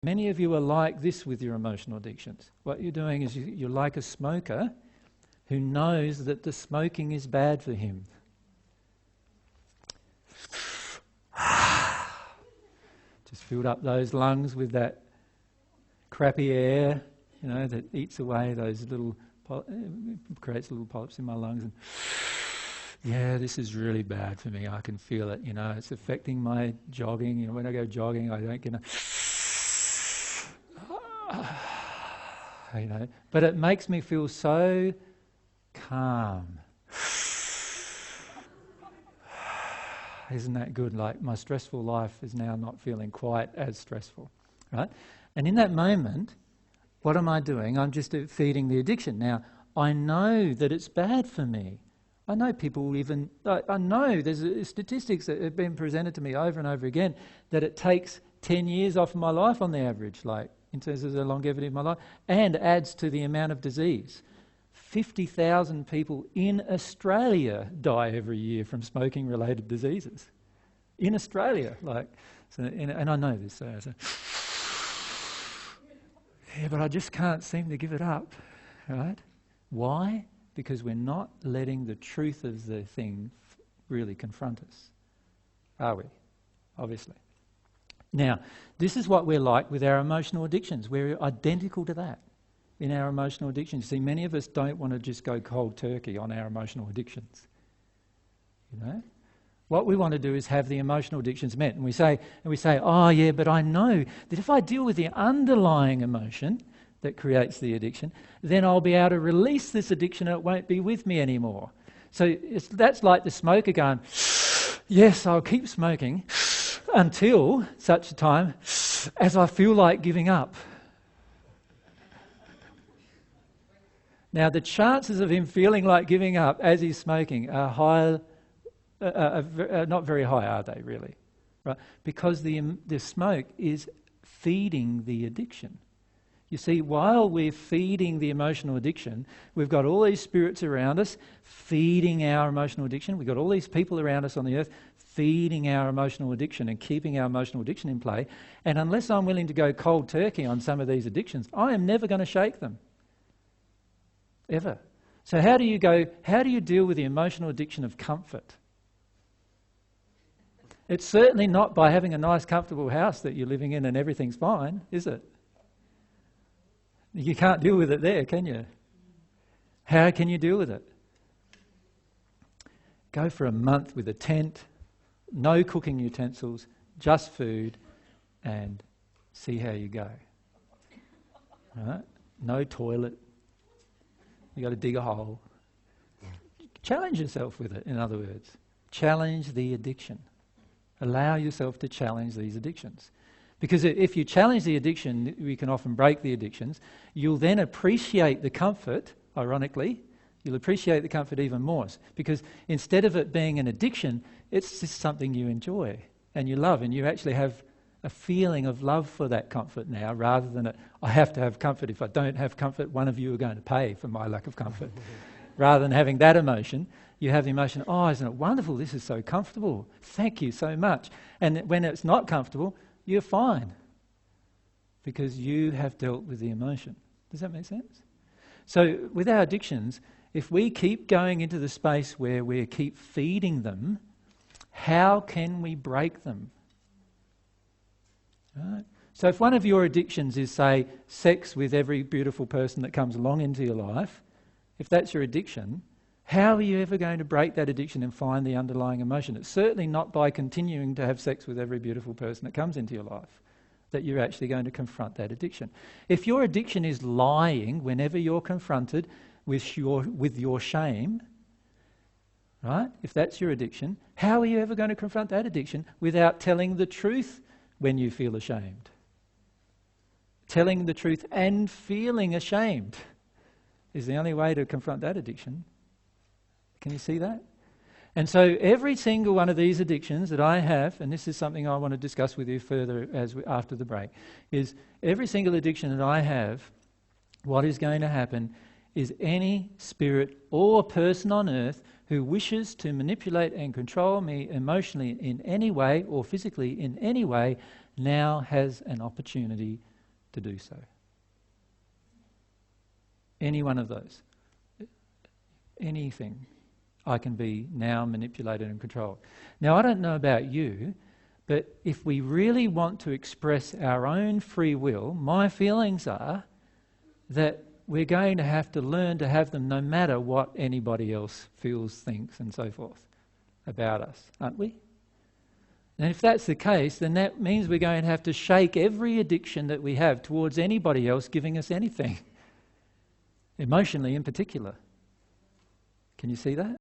Many of you are like this with your emotional addictions. What you're doing is you're like a smoker who knows that the smoking is bad for him. Just filled up those lungs with that crappy air, that eats away those little, creates little polyps in my lungs. And yeah, this is really bad for me. I can feel it, it's affecting my jogging. When I go jogging, I don't get but it makes me feel so calm. Isn't that good? Like my stressful life is now not feeling quite as stressful, right? And in that moment, what am I doing? I'm just feeding the addiction. Now, I know that it's bad for me. I know people even, I know there's statistics that have been presented to me over and over again that it takes 10 years off of my life on the average, like in terms of the longevity of my life, and adds to the amount of disease. 50,000 people in Australia die every year from smoking-related diseases. In Australia, and I know this. Yeah, but I just can't seem to give it up, right? Why? Because we're not letting the truth of the thing really confront us, are we? Obviously. Now, this is what we're like with our emotional addictions. We're identical to that in our emotional addictions. See, many of us don't want to just go cold turkey on our emotional addictions. What we want to do is have the emotional addictions met. And we say, oh yeah, but I know that if I deal with the underlying emotion that creates the addiction, then I'll be able to release this addiction and it won't be with me anymore. So that's like the smoker going, yes, I'll keep smoking until such a time as I feel like giving up. Now, the chances of him feeling like giving up as he's smoking are high, not very high, are they really? Right? Because the smoke is feeding the addiction. You see, while we're feeding the emotional addiction, we've got all these spirits around us feeding our emotional addiction. We've got all these people around us on the earth feeding our emotional addiction and keeping our emotional addiction in play. And unless I'm willing to go cold turkey on some of these addictions, I am never going to shake them. Ever. So how do you deal with the emotional addiction of comfort? It's certainly not by having a nice, comfortable house that you're living in and everything's fine, is it? You can't deal with it there, can you? How can you deal with it? Go for a month with a tent, no cooking utensils, just food, and see how you go. Right? No toilet. You got to dig a hole. Challenge yourself with it, in other words. Challenge the addiction. Allow yourself to challenge these addictions. Because if you challenge the addiction, we can often break the addictions. You'll then appreciate the comfort, ironically. You'll appreciate the comfort even more. Because instead of it being an addiction, it's just something you enjoy and you love, and you actually have a feeling of love for that comfort now, rather than I have to have comfort. If I don't have comfort, one of you are going to pay for my lack of comfort. Rather than having that emotion, you have the emotion, oh, isn't it wonderful? This is so comfortable. Thank you so much. And when it's not comfortable, you're fine because you have dealt with the emotion. Does that make sense? So with our addictions, if we keep going into the space where we keep feeding them, how can we break them? Right? So if one of your addictions is, say, sex with every beautiful person that comes along into your life, if that's your addiction, how are you ever going to break that addiction and find the underlying emotion? It's certainly not by continuing to have sex with every beautiful person that comes into your life that you're actually going to confront that addiction. If your addiction is lying whenever you're confronted with your shame, right? If that's your addiction, how are you ever going to confront that addiction without telling the truth when you feel ashamed? Telling the truth and feeling ashamed is the only way to confront that addiction. Can you see that? And so every single one of these addictions that I have, and this is something I want to discuss with you further after the break, is every single addiction that I have, what is going to happen is any spirit or person on earth who wishes to manipulate and control me emotionally in any way or physically in any way now has an opportunity to do so. Any one of those. Anything. I can be now manipulated and controlled. Now, I don't know about you, but if we really want to express our own free will, my feelings are that we're going to have to learn to have them no matter what anybody else feels, thinks, and so forth about us, aren't we? And if that's the case, then that means we're going to have to shake every addiction that we have towards anybody else giving us anything, emotionally in particular. Can you see that?